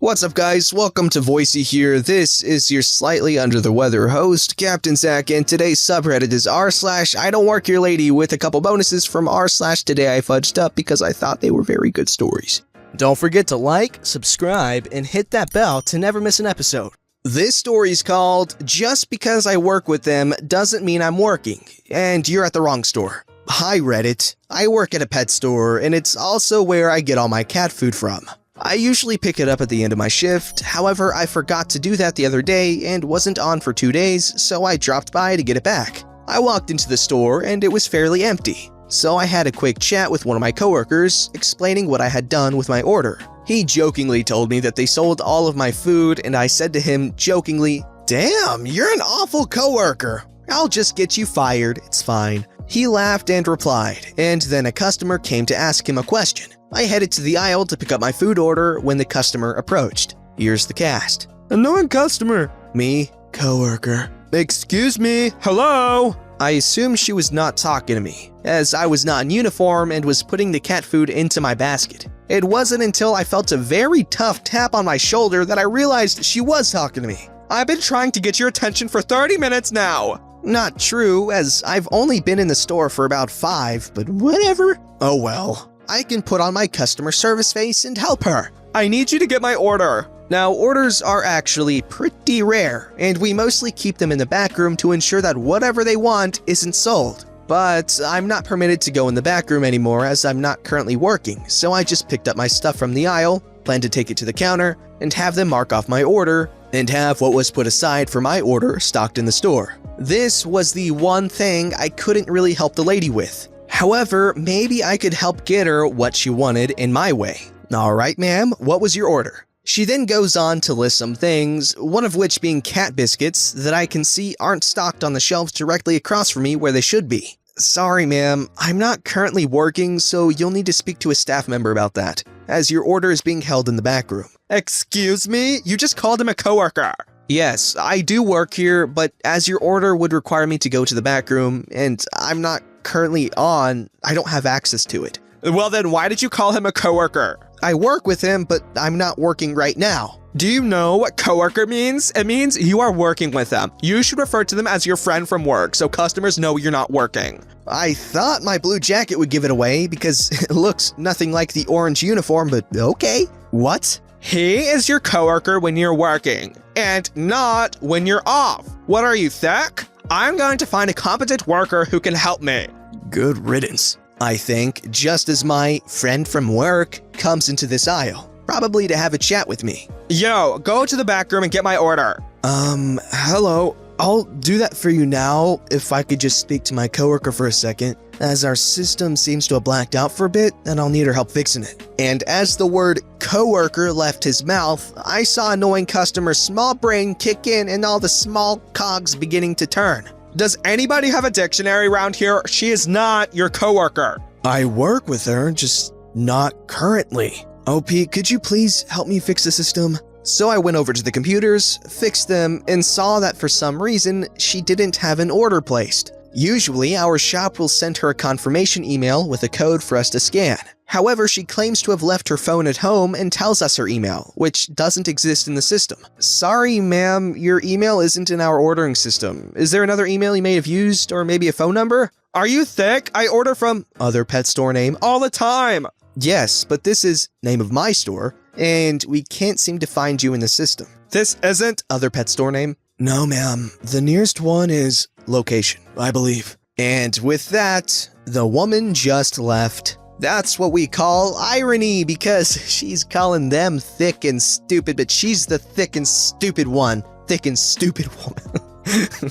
What's up, guys? Welcome to Voicey here. This is your slightly under the weather host, Captain Zach, and today's subreddit is r/IDontWorkHereLady with a couple bonuses from r/today I fudged up because I thought they were very good stories. Don't forget to like, subscribe, and hit that bell to never miss an episode. This story's called Just Because I Work With Them Doesn't Mean I'm Working, and You're at the Wrong Store. Hi Reddit. I work at a pet store, and it's also where I get all my cat food from. I usually pick it up at the end of my shift, however I forgot to do that the other day and wasn't on for 2 days, so I dropped by to get it back. I walked into the store and it was fairly empty, so I had a quick chat with one of my coworkers, explaining what I had done with my order. He jokingly told me that they sold all of my food, and I said to him jokingly, "Damn, you're an awful coworker. I'll just get you fired, it's fine." He laughed and replied, and then a customer came to ask him a question. I headed to the aisle to pick up my food order when the customer approached. Here's the cast. Annoying customer. Me, coworker. Excuse me, hello? I assumed she was not talking to me, as I was not in uniform and was putting the cat food into my basket. It wasn't until I felt a very tough tap on my shoulder that I realized she was talking to me. I've been trying to get your attention for 30 minutes now. Not true, as I've only been in the store for about 5, but whatever. Oh well. I can put on my customer service face and help her. I need you to get my order. Now, orders are actually pretty rare, and we mostly keep them in the back room to ensure that whatever they want isn't sold. But I'm not permitted to go in the back room anymore as I'm not currently working, so I just picked up my stuff from the aisle, planned to take it to the counter, and have them mark off my order, and have what was put aside for my order stocked in the store. This was the one thing I couldn't really help the lady with. However, maybe I could help get her what she wanted in my way. "Alright ma'am, what was your order?" She then goes on to list some things, one of which being cat biscuits that I can see aren't stocked on the shelves directly across from me where they should be. "Sorry ma'am, I'm not currently working, so you'll need to speak to a staff member about that, as your order is being held in the back room." Excuse me? You just called him a coworker. "Yes, I do work here, but as your order would require me to go to the back room, and I'm not currently on, I don't have access to it." Well then, why did you call him a coworker? "I work with him, but I'm not working right now." Do you know what coworker means? It means you are working with them. You should refer to them as your friend from work so customers know you're not working. I thought my blue jacket would give it away because it looks nothing like the orange uniform, but okay. What? He is your coworker when you're working, and not when you're off. What are you, thick? I'm going to find a competent worker who can help me. Good riddance, I think, just as my friend from work comes into this aisle, probably to have a chat with me. Yo, go to the back room and get my order. Hello. I'll do that for you now, if I could just speak to my coworker for a second, as our system seems to have blacked out for a bit, and I'll need her help fixing it. And as the word coworker left his mouth, I saw annoying customer's small brain kick in and all the small cogs beginning to turn. Does anybody have a dictionary around here? She is not your coworker. "I work with her, just not currently. OP, could you please help me fix the system?" So I went over to the computers, fixed them, and saw that for some reason, she didn't have an order placed. Usually, our shop will send her a confirmation email with a code for us to scan. However, she claims to have left her phone at home and tells us her email, which doesn't exist in the system. "Sorry, ma'am, your email isn't in our ordering system. Is there another email you may have used, or maybe a phone number?" Are you thick? I order from other pet store name all the time. "Yes, but this is name of my store, and we can't seem to find you in the system." This isn't other pet store name? "No, ma'am. The nearest one is location, I believe." And with that, the woman just left. That's what we call irony, because she's calling them thick and stupid, but she's the thick and stupid one. Thick and stupid woman.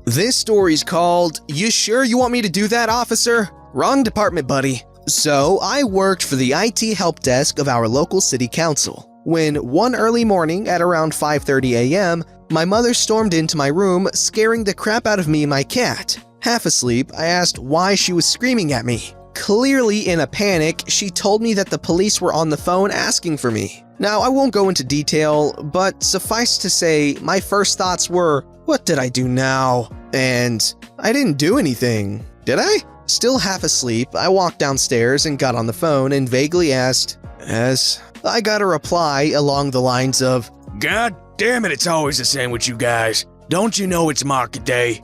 This story's called, "You sure you want me to do that, officer?" Wrong department, buddy. So, I worked for the IT help desk of our local city council, when one early morning at around 5:30 a.m., my mother stormed into my room, scaring the crap out of me and my cat. Half asleep, I asked why she was screaming at me. Clearly in a panic, she told me that the police were on the phone asking for me. Now, I won't go into detail, but suffice to say, my first thoughts were, what did I do now? And I didn't do anything, did I? Still half asleep, I walked downstairs and got on the phone and vaguely asked, "Yes?" I got a reply along the lines of, God damn it, it's always the same with you guys. Don't you know it's market day?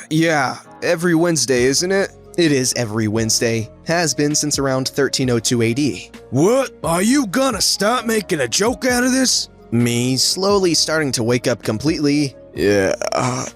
Yeah, every Wednesday, isn't it? It is every Wednesday. Has been since around 1302 AD. What? Are you gonna stop making a joke out of this? Me slowly starting to wake up completely.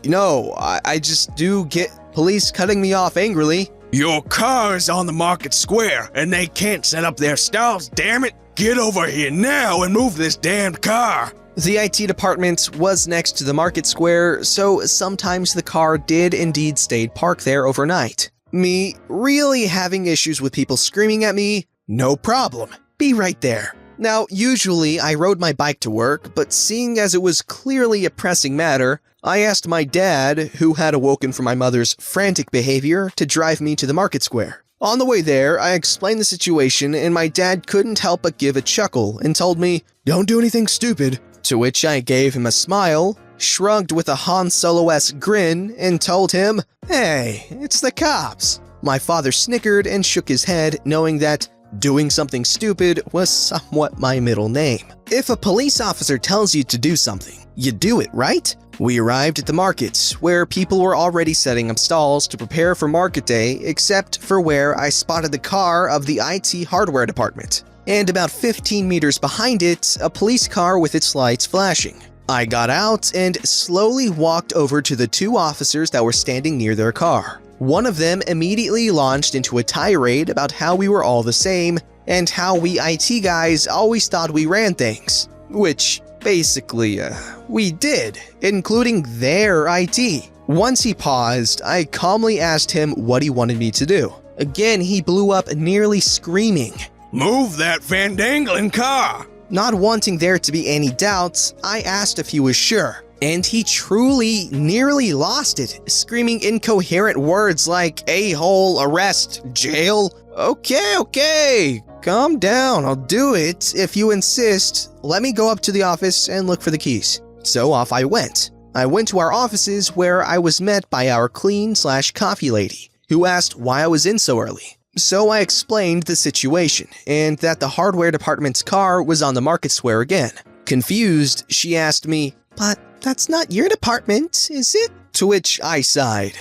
No, I just do get police cutting me off angrily. Your car is on the market square, and they can't set up their stalls, damn it! Get over here now and move this damned car! The IT department was next to the market square, so sometimes the car did indeed stay parked there overnight. Me really having issues with people screaming at me? No problem. Be right there. Now, usually I rode my bike to work, but seeing as it was clearly a pressing matter, I asked my dad, who had awoken from my mother's frantic behavior, to drive me to the market square. On the way there, I explained the situation and my dad couldn't help but give a chuckle and told me, "Don't do anything stupid." To which I gave him a smile, shrugged with a Han Solo-esque grin, and told him, "Hey, it's the cops." My father snickered and shook his head, knowing that doing something stupid was somewhat my middle name. If a police officer tells you to do something, you do it, right? We arrived at the market, where people were already setting up stalls to prepare for market day, except for where I spotted the car of the IT hardware department, and about 15 meters behind it, a police car with its lights flashing. I got out and slowly walked over to the two officers that were standing near their car. One of them immediately launched into a tirade about how we were all the same and how we IT guys always thought we ran things, which basically, we did, including their IT. Once he paused, I calmly asked him what he wanted me to do. Again, he blew up nearly screaming, Move that vandangling car! Not wanting there to be any doubts, I asked if he was sure, and he truly nearly lost it, screaming incoherent words like a-hole, arrest, jail. Okay, calm down, I'll do it if you insist. Let me go up to the office and look for the keys. So off I went. I went to our offices where I was met by our clean/coffee lady, who asked why I was in so early. So I explained the situation, and that the hardware department's car was on the market square again. Confused, she asked me, "But that's not your department, is it?" To which I sighed.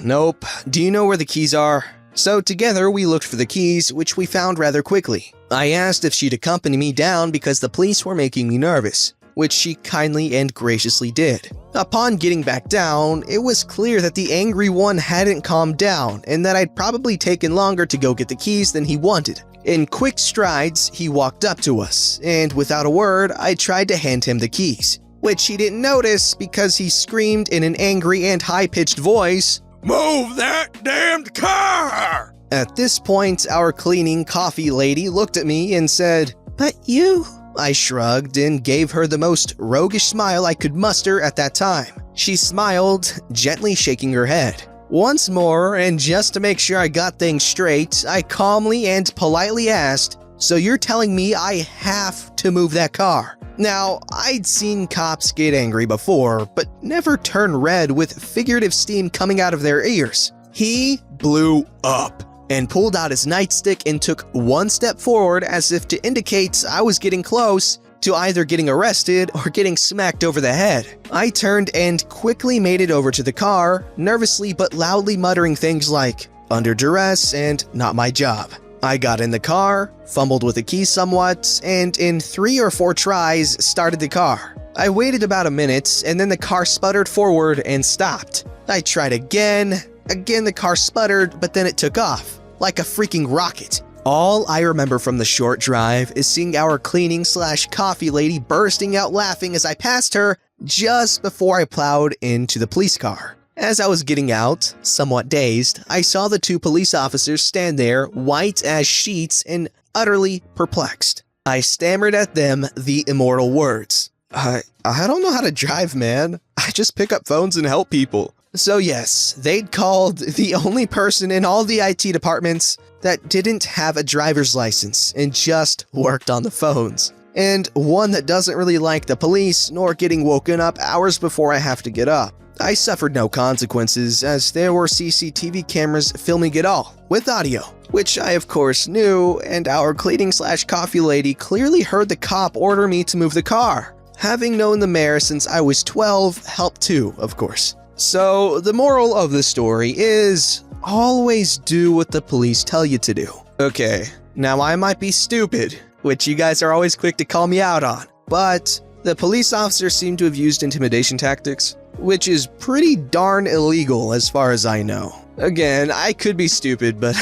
Nope. Do you know where the keys are? So together we looked for the keys, which we found rather quickly. I asked if she'd accompany me down because the police were making me nervous, which she kindly and graciously did. Upon getting back down, it was clear that the angry one hadn't calmed down and that I'd probably taken longer to go get the keys than he wanted. In quick strides, he walked up to us, and without a word, I tried to hand him the keys, which he didn't notice because he screamed in an angry and high-pitched voice, Move that damned car! At this point, our cleaning coffee lady looked at me and said, "But you..." I shrugged and gave her the most roguish smile I could muster at that time. She smiled, gently shaking her head. Once more, and just to make sure I got things straight, I calmly and politely asked, "So you're telling me I have to move that car?" Now, I'd seen cops get angry before, but never turn red with figurative steam coming out of their ears. He blew up and pulled out his nightstick and took one step forward as if to indicate I was getting close to either getting arrested or getting smacked over the head. I turned and quickly made it over to the car, nervously but loudly muttering things like, "Under duress" and "not my job." I got in the car, fumbled with the keys somewhat, and in 3 or 4 tries started the car. I waited about a minute, and then the car sputtered forward and stopped. I tried again. Again the car sputtered, but then it took off, like a freaking rocket. All I remember from the short drive is seeing our cleaning/coffee lady bursting out laughing as I passed her just before I plowed into the police car. As I was getting out, somewhat dazed, I saw the 2 police officers stand there, white as sheets and utterly perplexed. I stammered at them the immortal words, I don't know how to drive, man. I just pick up phones and help people." So yes, they'd called the only person in all the IT departments that didn't have a driver's license and just worked on the phones. And one that doesn't really like the police nor getting woken up hours before I have to get up. I suffered no consequences as there were CCTV cameras filming it all, with audio. which I of course knew, and our cleaning/coffee lady clearly heard the cop order me to move the car. Having known the mayor since I was 12 helped too, of course. So the moral of the story is always do what the police tell you to do. Okay, now I might be stupid, which you guys are always quick to call me out on, but the police officer seemed to have used intimidation tactics, which is pretty darn illegal as far as I know. Again, I could be stupid, but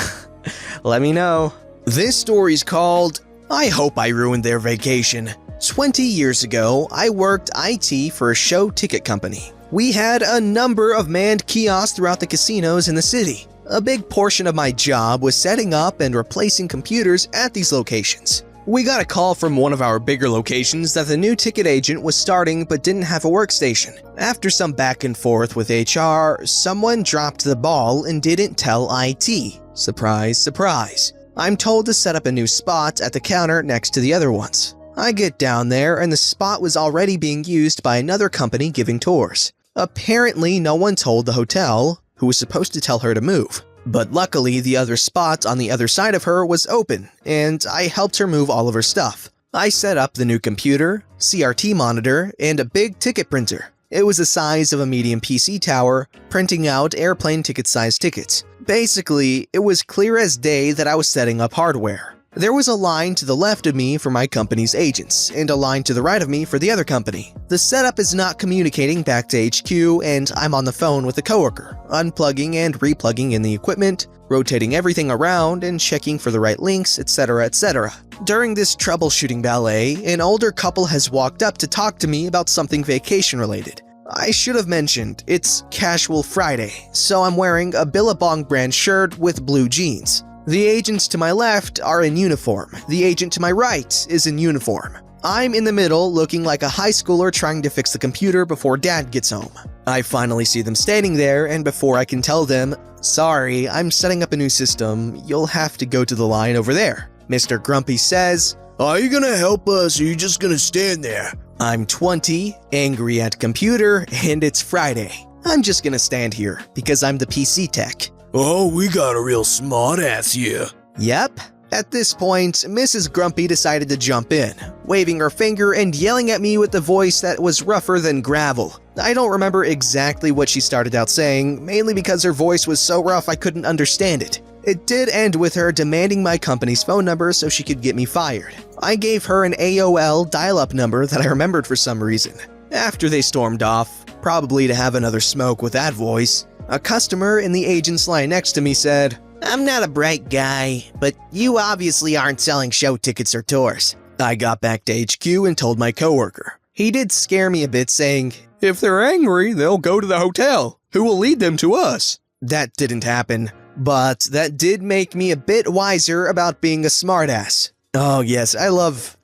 let me know. This story's called I Hope I Ruined Their Vacation. 20 years ago, I worked IT for a show ticket company. We had a number of manned kiosks throughout the casinos in the city. A big portion of my job was setting up and replacing computers at these locations. We got a call from one of our bigger locations that the new ticket agent was starting but didn't have a workstation. After some back and forth with HR, someone dropped the ball and didn't tell IT. Surprise, surprise. I'm told to set up a new spot at the counter next to the other ones. I get down there and the spot was already being used by another company giving tours. Apparently, no one told the hotel, who was supposed to tell her to move. But luckily, the other spot on the other side of her was open, and I helped her move all of her stuff. I set up the new computer, CRT monitor, and a big ticket printer. It was the size of a medium PC tower, printing out airplane ticket-sized tickets. Basically, it was clear as day that I was setting up hardware. There was a line to the left of me for my company's agents, and a line to the right of me for the other company. The setup is not communicating back to HQ, and I'm on the phone with a coworker, unplugging and replugging in the equipment, rotating everything around and checking for the right links, etc., etc. During this troubleshooting ballet, an older couple has walked up to talk to me about something vacation-related. I should have mentioned, it's Casual Friday, so I'm wearing a Billabong brand shirt with blue jeans. The agents to my left are in uniform. The agent to my right is in uniform. I'm in the middle looking like a high schooler trying to fix the computer before dad gets home. I finally see them standing there, and before I can tell them, "Sorry, I'm setting up a new system, you'll have to go to the line over there," Mr. Grumpy says, Are you gonna help us or are you just gonna stand there? I'm 20, angry at computer, and it's Friday. I'm just gonna stand here because I'm the PC tech. Oh, we got a real smart ass here. Yep. At this point, Mrs. Grumpy decided to jump in, waving her finger and yelling at me with a voice that was rougher than gravel. I don't remember exactly what she started out saying, mainly because her voice was so rough I couldn't understand it. It did end with her demanding my company's phone number so she could get me fired. I gave her an AOL dial-up number that I remembered for some reason. After they stormed off, probably to have another smoke with that voice, a customer in the agent's line next to me said, "I'm not a bright guy, but you obviously aren't selling show tickets or tours." I got back to HQ and told my coworker. He did scare me a bit, saying, "If they're angry, they'll go to the hotel. Who will lead them to us?" That didn't happen, but that did make me a bit wiser about being a smartass. Oh yes, I love,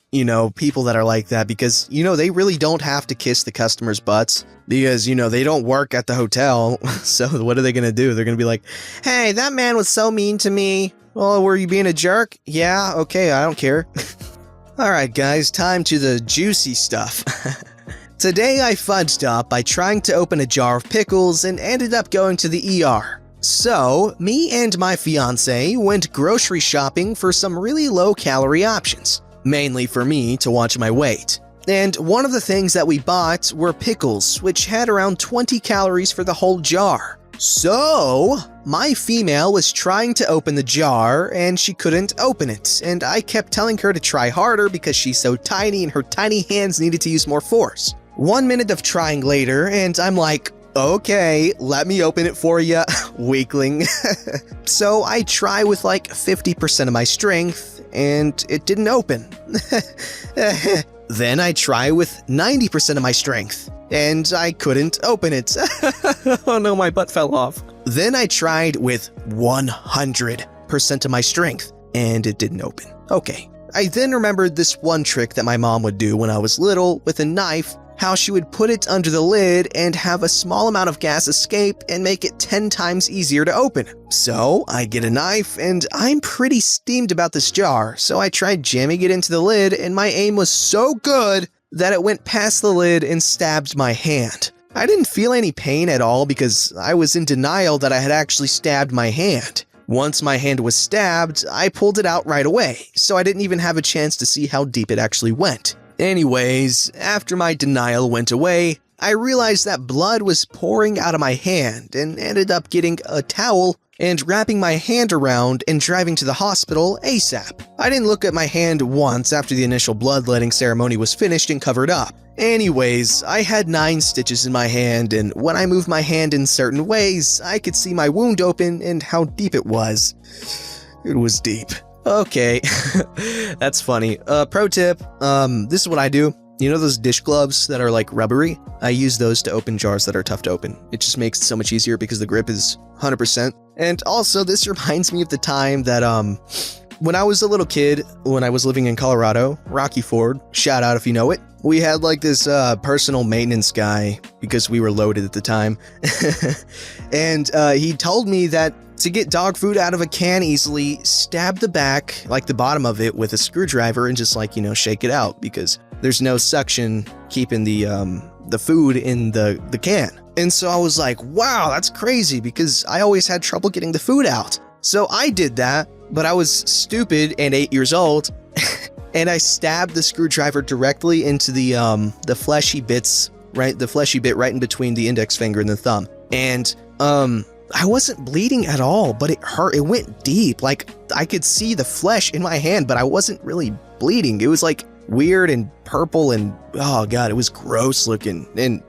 people that are like that because, they really don't have to kiss the customers' butts because, they don't work at the hotel. So what are they going to do? They're going to be like, "Hey, that man was so mean to me." "Well, were you being a jerk?" "Yeah, okay, I don't care." Alright guys, time to the juicy stuff. Today I fudged up by trying to open a jar of pickles and ended up going to the ER. So, me and my fiance went grocery shopping for some really low-calorie options, mainly for me to watch my weight. And one of the things that we bought were pickles, which had around 20 calories for the whole jar. So, my female was trying to open the jar and she couldn't open it, and I kept telling her to try harder because she's so tiny and her tiny hands needed to use more force. 1 minute of trying later, and I'm like, "Okay, let me open it for ya, weakling." So I try with like 50% of my strength, and it didn't open. Then I try with 90% of my strength, and I couldn't open it. Oh no, my butt fell off. Then I tried with 100% of my strength, and it didn't open. Okay. I then remembered this one trick that my mom would do when I was little with a knife, how she would put it under the lid and have a small amount of gas escape and make it 10 times easier to open. So I get a knife and I'm pretty steamed about this jar, so I tried jamming it into the lid and my aim was so good that it went past the lid and stabbed my hand. I didn't feel any pain at all because I was in denial that I had actually stabbed my hand. Once my hand was stabbed, I pulled it out right away, so I didn't even have a chance to see how deep it actually went. Anyways, after my denial went away, I realized that blood was pouring out of my hand and ended up getting a towel and wrapping my hand around and driving to the hospital ASAP. I didn't look at my hand once after the initial bloodletting ceremony was finished and covered up. Anyways, I had 9 stitches in my hand, and when I moved my hand in certain ways, I could see my wound open and how deep it was. It was deep. Okay, that's funny. Pro tip, this is what I do. You know those dish gloves that are like rubbery? I use those to open jars that are tough to open. It just makes it so much easier because the grip is 100%. And also, this reminds me of the time that, when I was a little kid, when I was living in Colorado, Rocky Ford, shout out if you know it, we had like this personal maintenance guy because we were loaded at the time. And he told me that to get dog food out of a can easily, stab the back, like the bottom of it, with a screwdriver and just like, shake it out because there's no suction keeping the food in the can. And so I was like, wow, that's crazy because I always had trouble getting the food out. So I did that, but I was stupid and 8 years old. And I stabbed the screwdriver directly into the fleshy bits, right? The fleshy bit right in between the index finger and the thumb. And I wasn't bleeding at all, but it hurt. It went deep. Like I could see the flesh in my hand, but I wasn't really bleeding. It was like weird and purple and oh god, it was gross looking. And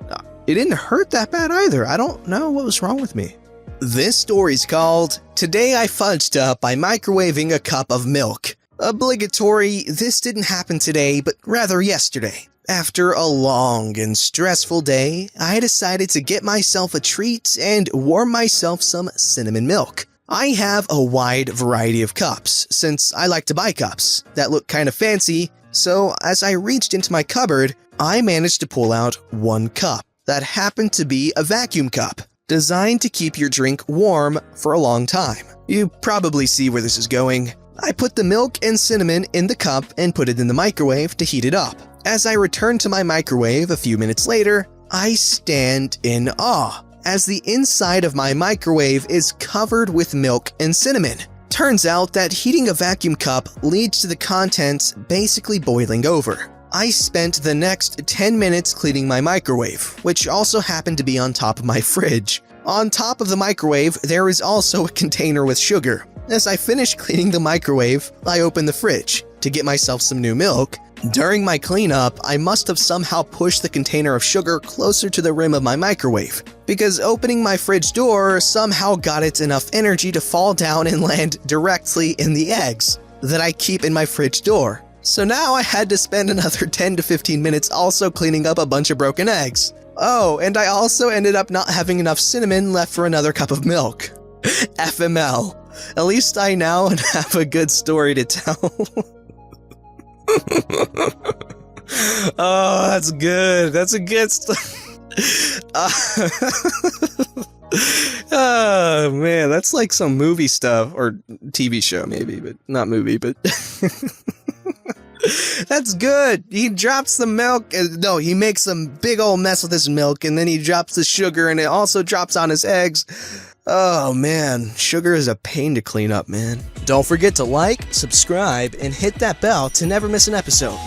it didn't hurt that bad either. I don't know what was wrong with me. This story's called Today I Fudged Up by Microwaving a Cup of Milk. Obligatory, this didn't happen today, but rather yesterday. After a long and stressful day, I decided to get myself a treat and warm myself some cinnamon milk. I have a wide variety of cups, since I like to buy cups that look kind of fancy, so as I reached into my cupboard, I managed to pull out one cup that happened to be a vacuum cup, designed to keep your drink warm for a long time. You probably see where this is going. I put the milk and cinnamon in the cup and put it in the microwave to heat it up. As I return to my microwave a few minutes later, I stand in awe as the inside of my microwave is covered with milk and cinnamon. Turns out that heating a vacuum cup leads to the contents basically boiling over. I spent the next 10 minutes cleaning my microwave, which also happened to be on top of my fridge. On top of the microwave, there is also a container with sugar. As I finished cleaning the microwave, I opened the fridge to get myself some new milk. During my cleanup, I must have somehow pushed the container of sugar closer to the rim of my microwave, because opening my fridge door somehow got it enough energy to fall down and land directly in the eggs that I keep in my fridge door. So now I had to spend another 10 to 15 minutes also cleaning up a bunch of broken eggs. Oh, and I also ended up not having enough cinnamon left for another cup of milk. FML. At least I now have a good story to tell. Oh, that's good. That's a good oh, man, that's like some movie stuff, or TV show maybe, but not movie, but... That's good. He drops the milk. No, he makes some big old mess with his milk, and then he drops the sugar, and it also drops on his eggs. Oh man, sugar is a pain to clean up, man. Don't forget to like, subscribe, and hit that bell to never miss an episode.